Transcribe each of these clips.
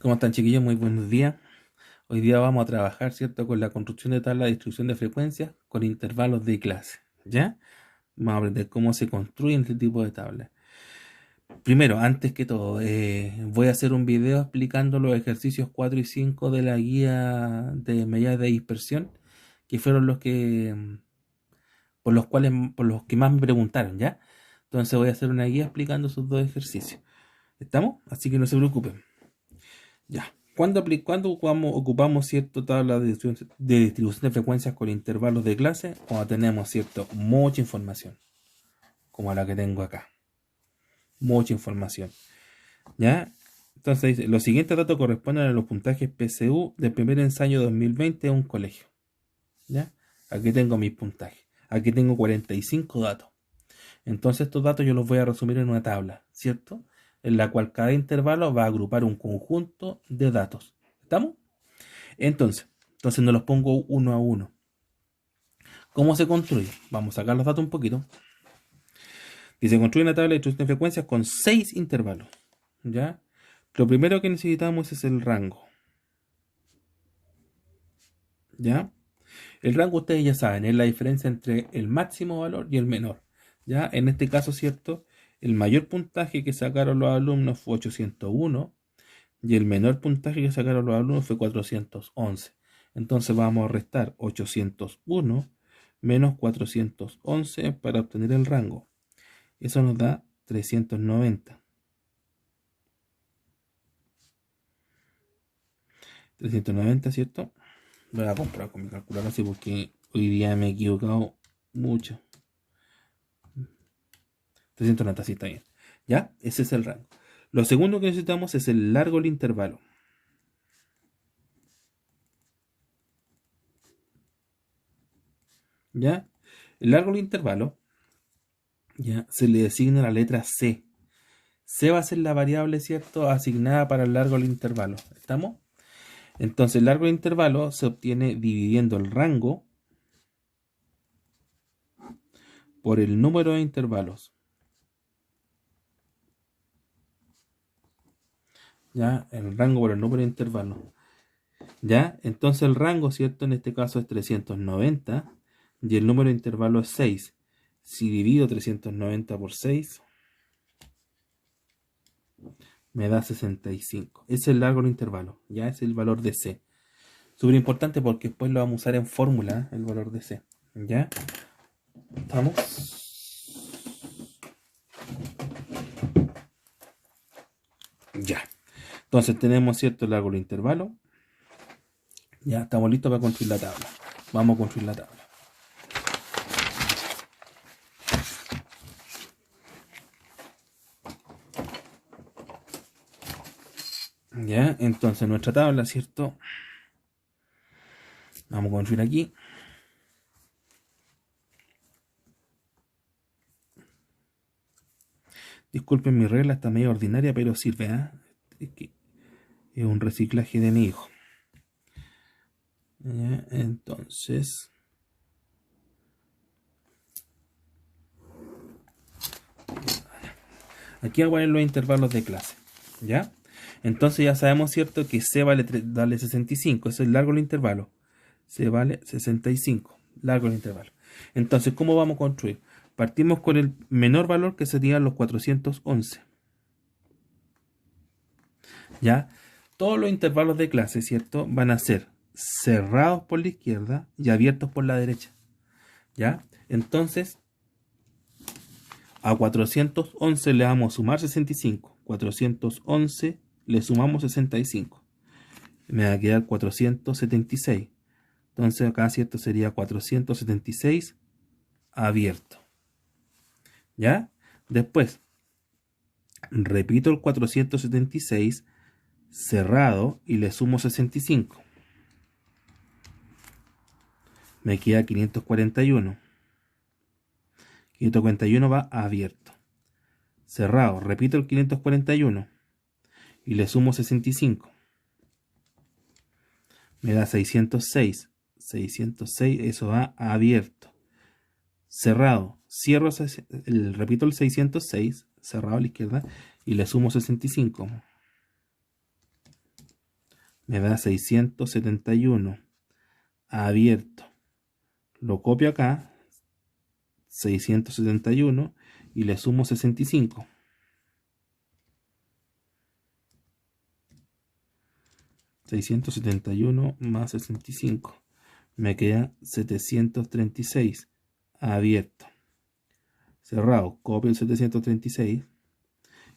¿Cómo están, chiquillos? Muy buenos días. Hoy día vamos a trabajar, ¿cierto?, con la construcción de tabla de distribución de frecuencias con intervalos de clase, ¿ya? Vamos a aprender cómo se construyen este tipo de tablas. Primero, antes que todo, voy a hacer un video explicando los ejercicios 4 y 5 de la guía de medidas de dispersión, que fueron los que, por los que más me preguntaron, ¿ya? Entonces voy a hacer una guía explicando esos dos ejercicios. ¿Estamos? Así que no se preocupen. Ya. ¿Cuándo ocupamos cierta tabla de distribución de frecuencias con intervalos de clase? Cuando tenemos, cierto, mucha información, como la que tengo acá. Mucha información. ¿Ya? Entonces dice, los siguientes datos corresponden a los puntajes PSU del primer ensayo 2020 de un colegio. ¿Ya? Aquí tengo mis puntajes. Aquí tengo 45 datos. Entonces estos datos yo los voy a resumir en una tabla, ¿cierto? En la cual cada intervalo va a agrupar un conjunto de datos. ¿Estamos? Entonces no los pongo uno a uno. ¿Cómo se construye? Vamos a sacar los datos un poquito. Dice, construye una tabla de distribución de frecuencias con 6 intervalos. ¿Ya? Lo primero que necesitamos es el rango. ¿Ya? El rango, ustedes ya saben, es la diferencia entre el máximo valor y el menor. ¿Ya? En este caso, ¿cierto? El mayor puntaje que sacaron los alumnos fue 801 y el menor puntaje que sacaron los alumnos fue 411. Entonces vamos a restar 801 menos 411 para obtener el rango. Eso nos da 390. 390, ¿cierto? Voy a comprar con mi calculadora así porque hoy día me he equivocado mucho. 390, sí, está bien. ¿Ya? Ese es el rango. Lo segundo que necesitamos es el largo del intervalo. ¿Ya? El largo del intervalo, ya, se le designa la letra C. C va a ser la variable, ¿cierto?, asignada para el largo del intervalo. ¿Estamos? Entonces, el largo del intervalo se obtiene dividiendo el rango por el número de intervalos. ¿Ya? El rango por el número de intervalos. ¿Ya? Entonces, el rango, ¿cierto?, en este caso es 390 y el número de intervalo es 6. Si divido 390 por 6, me da 65. Ese es el largo del intervalo. Ya es el valor de C. Súper importante porque después lo vamos a usar en fórmula, el valor de C. ¿Ya? ¿Estamos? Ya. Entonces tenemos, ¿cierto?, el largo del intervalo. Ya estamos listos para construir la tabla. Vamos a construir la tabla. Ya, entonces nuestra tabla, ¿cierto? Vamos a construir aquí. Disculpen, mi regla está medio ordinaria, pero sirve, ¿eh? Es un reciclaje de mi hijo. Ya, entonces, aquí voy a poner los intervalos de clase. ¿Ya? Entonces ya sabemos, ¿cierto?, que C vale 65. Eso es el largo del intervalo. C vale 65. Largo del intervalo. Entonces, ¿cómo vamos a construir? Partimos con el menor valor, que serían los 411. ¿Ya? Todos los intervalos de clase, ¿cierto?, van a ser cerrados por la izquierda y abiertos por la derecha. ¿Ya? Entonces, a 411 le vamos a sumar 65. 411 le sumamos 65. Me va a quedar 476. Entonces acá, ¿cierto?, sería 476 abierto. ¿Ya? Después, repito el 476 cerrado y le sumo 65. Me queda 541. 541 va abierto. Cerrado, repito el 541 y le sumo 65. Me da 606. 606, eso va abierto. Cerrado, cierro, repito el 606, cerrado a la izquierda, y le sumo 65. me da 671 abierto. Lo copio acá, 671, y le sumo 65. ...671 más 65... me queda 736 abierto. Cerrado, copio el 736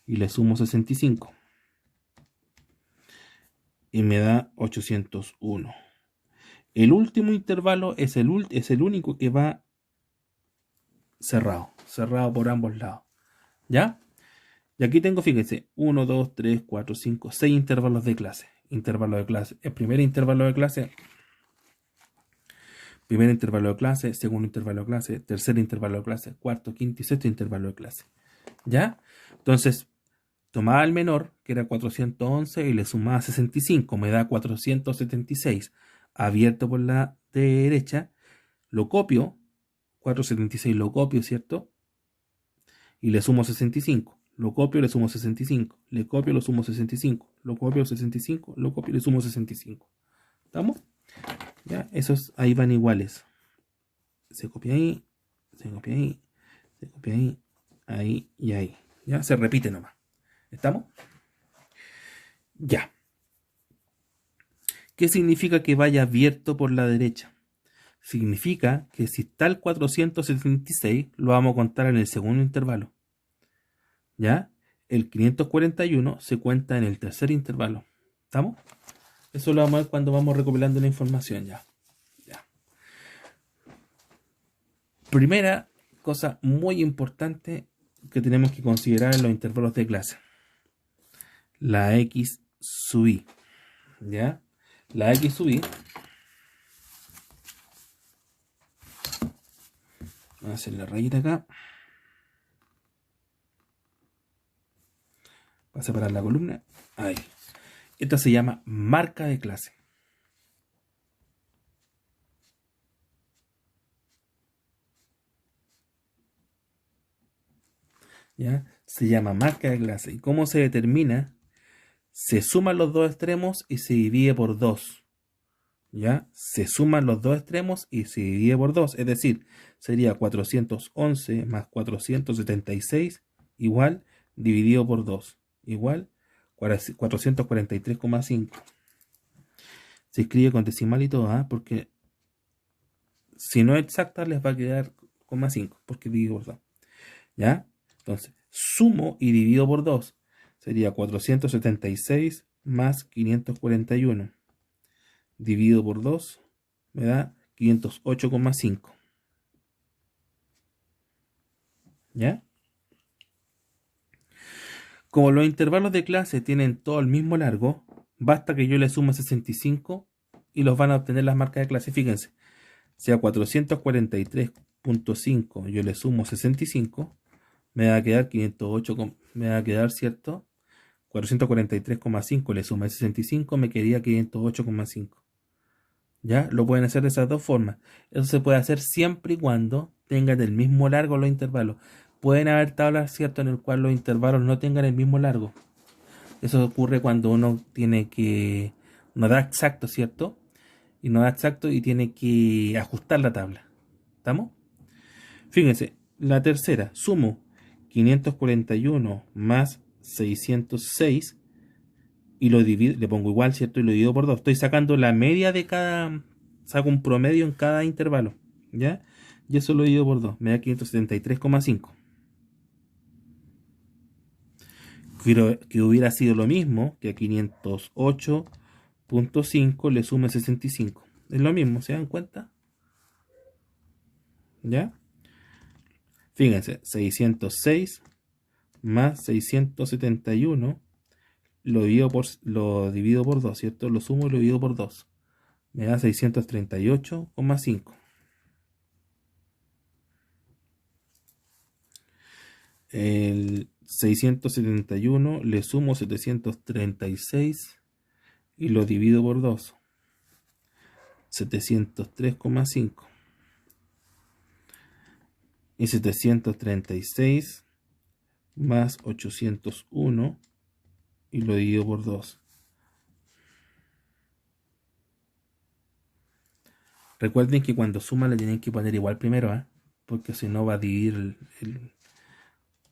y le sumo 65 y me da 801. El último intervalo es el único que va cerrado por ambos lados. ¿Ya? Y aquí tengo, fíjense, 1, 2, 3, 4, 5, 6 intervalos de clase. Intervalo de clase. El primer intervalo de clase. Primer intervalo de clase, segundo intervalo de clase, tercer intervalo de clase, cuarto, quinto y sexto intervalo de clase. ¿Ya? Entonces, tomaba el menor, que era 411, y le sumaba 65, me da 476. Abierto por la derecha, lo copio, 476 lo copio, ¿cierto? Y le sumo 65. Lo copio, le sumo 65. Le copio, lo sumo 65. Lo copio, 65. Lo copio, le sumo 65. ¿Estamos? Ya, esos ahí van iguales. Se copia ahí, se copia ahí, se copia ahí, ahí y ahí. Ya, se repite nomás. ¿Estamos? Ya. ¿Qué significa que vaya abierto por la derecha? Significa que si está el 476, lo vamos a contar en el segundo intervalo. ¿Ya? El 541 se cuenta en el tercer intervalo. ¿Estamos? Eso lo vamos a ver cuando vamos recopilando la información ya. Primera cosa muy importante que tenemos que considerar en los intervalos de clase. La X sub I. ¿Ya? La X sub I. Vamos a hacer la rayita acá. Para separar la columna. Ahí. Esta se llama marca de clase. ¿Ya? Se llama marca de clase. ¿Y cómo se determina? Se suman los dos extremos y se divide por 2. ¿Ya? Se suman los dos extremos y se divide por 2. Es decir, sería 411 más 476 igual dividido por 2. Igual 443,5. Se escribe con decimal y todo, porque si no es exacta les va a quedar coma 5, porque dividido por 2. ¿Ya? Entonces, sumo y divido por 2. Sería 476 más 541. Dividido por 2 me da 508,5. ¿Ya? Como los intervalos de clase tienen todo el mismo largo, basta que yo le sume 65 y los van a obtener las marcas de clase. Fíjense, si a 443,5 yo le sumo 65, me va a quedar 508, me va a quedar, ¿cierto? 443,5 le suma 65, me quedaría 508,5. ¿Ya? Lo pueden hacer de esas dos formas. Eso se puede hacer siempre y cuando tengan el mismo largo los intervalos. Pueden haber tablas, ¿cierto?, en el cual los intervalos no tengan el mismo largo. Eso ocurre cuando uno tiene que... no da exacto, ¿cierto? Y no da exacto y tiene que ajustar la tabla. ¿Estamos? Fíjense, la tercera, sumo 541 más 606 y lo divido, le pongo igual, ¿cierto? Y lo divido por 2. Estoy sacando la media de cada, saco un promedio en cada intervalo, ¿ya? Y eso lo divido por 2, me da 573,5. Que hubiera sido lo mismo que a 508,5 le sume 65. Es lo mismo, ¿se dan cuenta? ¿Ya? Fíjense, 606 más 671 lo divido por 2, ¿cierto? Lo sumo y lo divido por 2. Me da 638,5. El 671 le sumo 736 y lo divido por 2. 703,5. Y 736 más 801 y lo divido por 2. Recuerden que cuando suman le tienen que poner igual primero, ¿eh? Porque si no va a dividir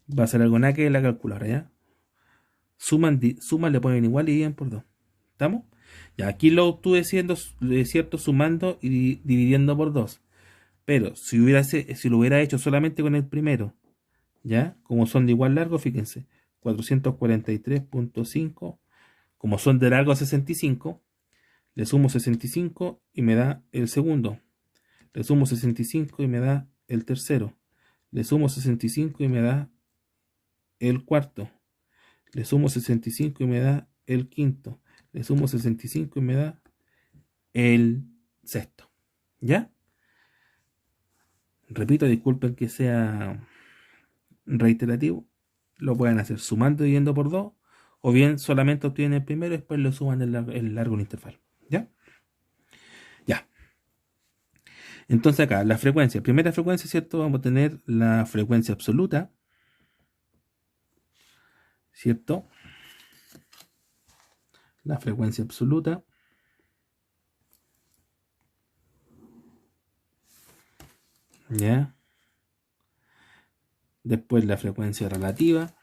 va a ser algo nada que la calculadora, ¿ya? Suman, le ponen igual y dividen por 2. ¿Estamos? Ya, aquí lo estuve haciendo, cierto, sumando y dividiendo por 2. Pero si lo hubiera hecho solamente con el primero, ¿ya? Como son de igual largo, fíjense, 443.5, como son de largo 65, le sumo 65 y me da el segundo. Le sumo 65 y me da el tercero. Le sumo 65 y me da el cuarto. Le sumo 65 y me da el quinto. Le sumo 65 y me da el sexto. ¿Ya? Repito, disculpen que sea reiterativo. Lo pueden hacer sumando y dividiendo por 2. O bien solamente obtienen el primero y después lo suman el largo en intervalo. ¿Ya? Ya. Entonces acá, la frecuencia. Primera frecuencia, ¿cierto? Vamos a tener la frecuencia absoluta. ¿Cierto? La frecuencia absoluta. ¿Ya? Después la frecuencia relativa.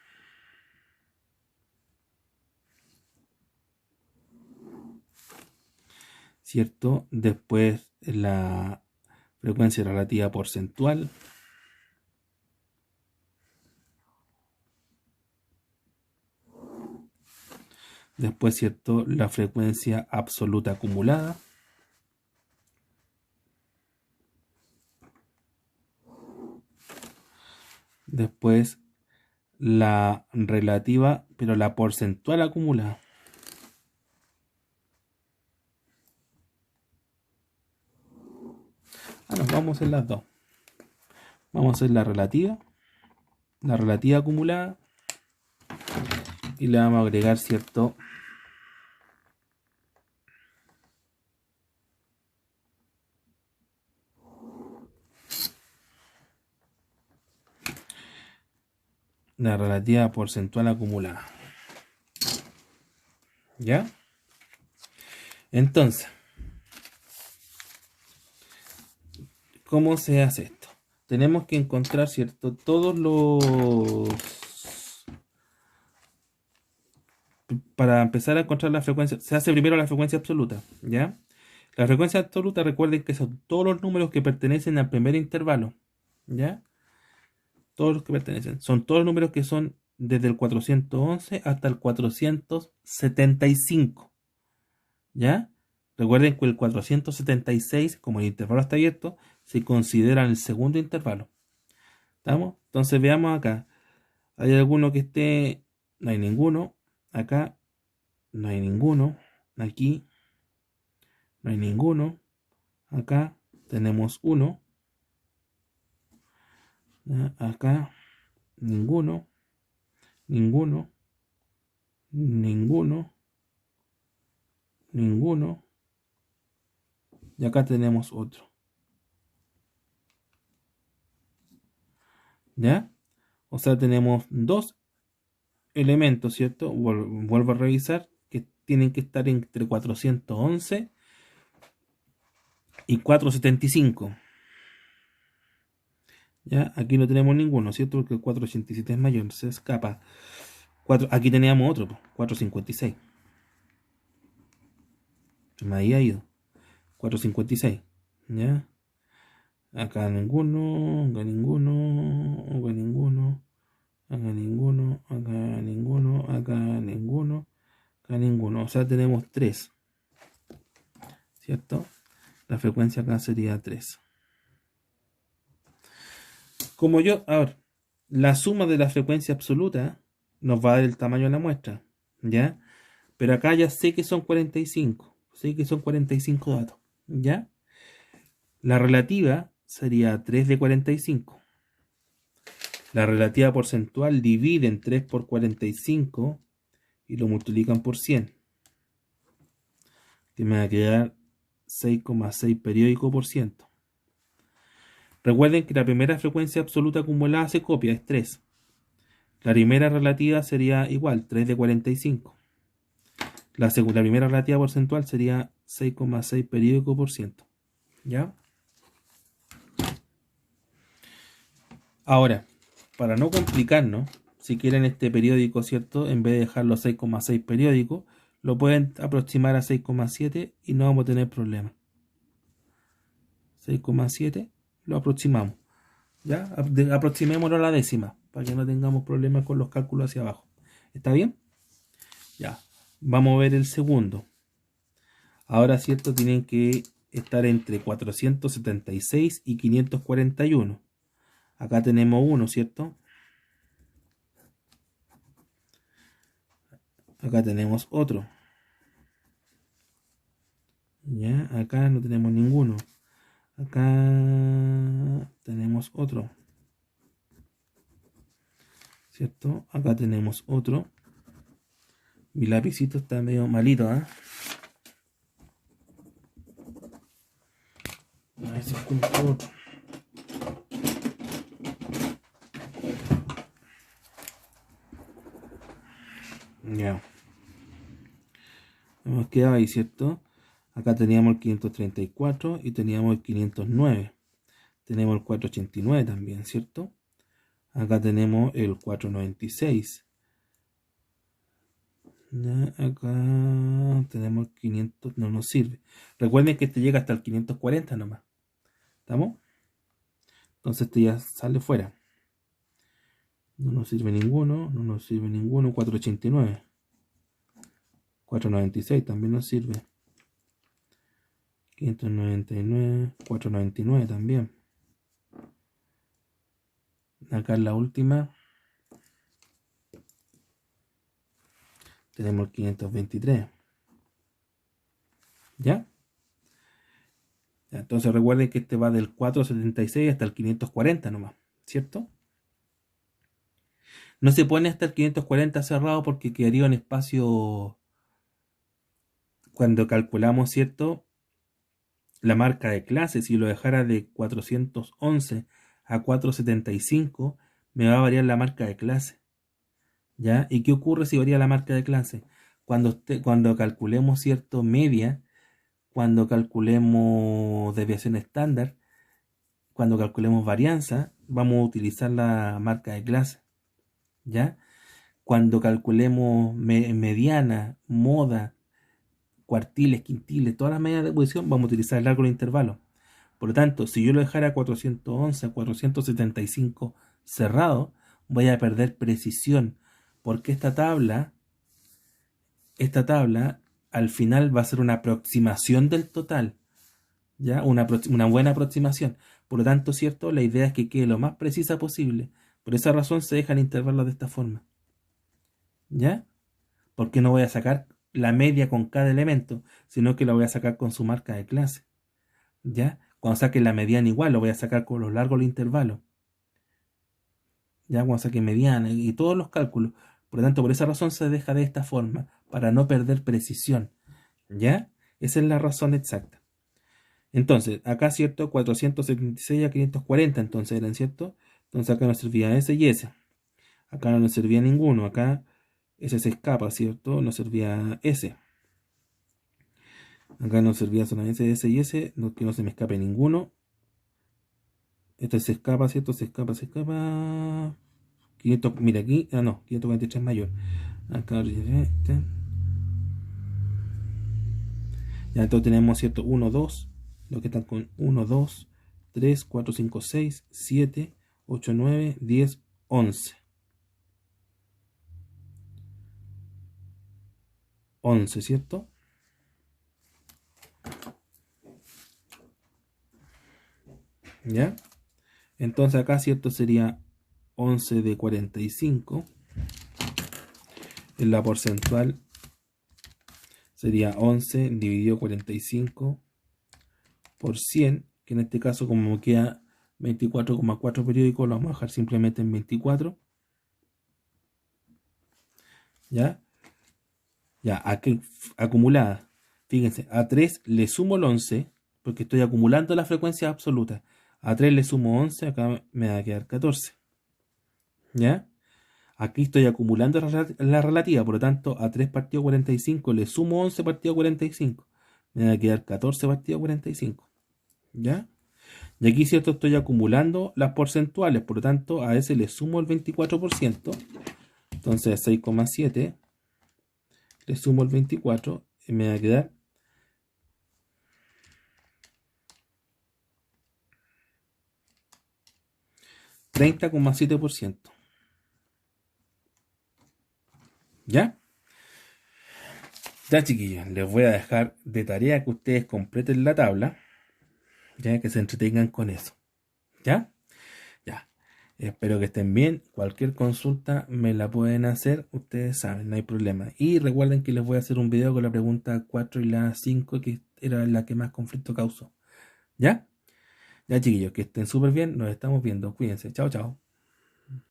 ¿Cierto? Después la frecuencia relativa porcentual. Después, ¿cierto? La frecuencia absoluta acumulada. Después la relativa, pero la porcentual acumulada. Nos vamos en las dos. Vamos a hacer la relativa acumulada, y le vamos a agregar, ¿cierto? La relativa porcentual acumulada. ¿Ya? Entonces, ¿cómo se hace esto? Tenemos que encontrar, ¿cierto? Para empezar a encontrar la frecuencia, se hace primero la frecuencia absoluta, ¿ya? La frecuencia absoluta, recuerden que son todos los números que pertenecen al primer intervalo, ¿ya? Todos los que pertenecen. Son todos los números que son desde el 411 hasta el 475, ¿ya? Recuerden que el 476, como el intervalo está abierto, se considera el segundo intervalo. ¿Estamos? Entonces veamos acá. ¿Hay alguno que esté? No hay ninguno. Acá no hay ninguno. Aquí no hay ninguno. Acá tenemos uno. Acá ninguno. Ninguno. Ninguno. Ninguno. Y acá tenemos otro. ¿Ya? O sea, tenemos dos elementos, ¿cierto? Vuelvo a revisar, que tienen que estar entre 411 y 475. ¿Ya? Aquí no tenemos ninguno, ¿cierto? Porque el 487 es mayor, se escapa. Aquí teníamos otro, 456. Se me había ido. 456. ¿Ya? Acá ninguno, acá ninguno, acá ninguno, acá ninguno, acá ninguno, acá ninguno, acá ninguno. O sea, tenemos 3. ¿Cierto? La frecuencia acá sería 3. Como ahora, la suma de la frecuencia absoluta nos va a dar el tamaño de la muestra, ¿ya? Pero acá ya sé que son 45, sé que son 45 datos, ¿ya? La relativa sería 3 de 45. La relativa porcentual dividen 3 por 45 y lo multiplican por 100, que me va a quedar 6,6 periódico por ciento. Recuerden que la primera frecuencia absoluta acumulada se copia, es 3. La primera relativa sería igual, 3 de 45. La primera relativa porcentual sería 6,6 periódico por ciento. ¿Ya? Ahora, para no complicarnos, si quieren este periódico, ¿cierto? En vez de dejarlo 6,6 periódico, lo pueden aproximar a 6,7 y no vamos a tener problema. 6,7 lo aproximamos. ¿Ya? Aproximémoslo a la décima, para que no tengamos problemas con los cálculos hacia abajo. ¿Está bien? Ya. Vamos a ver el segundo. Ahora, ¿cierto? Tienen que estar entre 476 y 541. Acá tenemos uno, ¿cierto? Acá tenemos otro. Ya, acá no tenemos ninguno. Acá tenemos otro. ¿Cierto? Acá tenemos otro. Mi lapicito está medio malito, ¿eh? A ver si encuentro otro. Ya. Hemos quedado ahí, ¿cierto? Acá teníamos el 534 y teníamos el 509. Tenemos el 489 también, ¿cierto? Acá tenemos el 496. Ya, acá tenemos el 500, no nos sirve. Recuerden que este llega hasta el 540 nomás. ¿Estamos? Entonces este ya sale fuera. No nos sirve ninguno, no nos sirve ninguno. 489. 496 también nos sirve. 599, 499 también. Acá en la última tenemos el 523. ¿Ya? Entonces recuerden que este va del 476 hasta el 540 nomás, ¿cierto? No se pone hasta el 540 cerrado porque quedaría un espacio cuando calculamos, ¿cierto? La marca de clase. Si lo dejara de 411 a 475, me va a variar la marca de clase. ¿Ya? ¿Y qué ocurre si varía la marca de clase? Cuando calculemos, ¿cierto? Media, cuando calculemos desviación estándar, cuando calculemos varianza, vamos a utilizar la marca de clase. ¿Ya? Cuando calculemos mediana, moda, cuartiles, quintiles, todas las medidas de posición, vamos a utilizar el largo de intervalo. Por lo tanto, si yo lo dejara 411 a 475 cerrado, voy a perder precisión, porque esta tabla al final va a ser una aproximación del total, ¿ya? Una buena aproximación. Por lo tanto, ¿cierto? La idea es que quede lo más precisa posible. Por esa razón se dejan intervalos de esta forma, ¿ya? Porque no voy a sacar la media con cada elemento, sino que la voy a sacar con su marca de clase, ¿ya? Cuando saque la mediana igual, lo voy a sacar con los largos del intervalo, ¿ya? Cuando saque mediana y todos los cálculos. Por lo tanto, por esa razón se deja de esta forma, para no perder precisión, ¿ya? Esa es la razón exacta. Entonces, acá, ¿cierto? 476 a 540, entonces eran, ¿cierto? Entonces acá nos servía ese y ese. Acá no nos servía ninguno. Acá ese se escapa, ¿cierto? Nos servía ese. Acá nos servía solamente ese y ese. No, que no se me escape ninguno. Este se escapa, ¿cierto? Se escapa. 500, mira aquí. Ah, no. 543 mayor. Acá. Ya entonces tenemos, ¿cierto? 1, 2. Los que están con 1, 2, 3, 4, 5, 6, 7, 8, 9, 10, 11. 11, ¿cierto? ¿Ya? Entonces acá, ¿cierto? Sería 11 de 45. En la porcentual sería 11 dividido 45 por 100, que en este caso como me queda 24,4 periódicos, lo vamos a dejar simplemente en 24. ¿Ya? Ya, aquí, acumulada. Fíjense, a 3 le sumo el 11, porque estoy acumulando las frecuencias absolutas. A 3 le sumo 11, acá me va a quedar 14. ¿Ya? Aquí estoy acumulando la relativa, por lo tanto, a 3 partido 45 le sumo 11 partido 45. Me va a quedar 14 partido 45. ¿Ya? Y aquí, ¿cierto? Estoy acumulando las porcentuales, por lo tanto, a ese le sumo el 24%. Entonces, 6,7 le sumo el 24 y me va a quedar 30,7%. ¿Ya? Ya, chiquillos, les voy a dejar de tarea que ustedes completen la tabla, ya que se entretengan con eso. ¿Ya? Ya. Espero que estén bien. Cualquier consulta me la pueden hacer. Ustedes saben, no hay problema. Y recuerden que les voy a hacer un video con la pregunta 4 y la 5, que era la que más conflicto causó. ¿Ya? Ya, chiquillos, que estén súper bien. Nos estamos viendo. Cuídense. Chao, chao.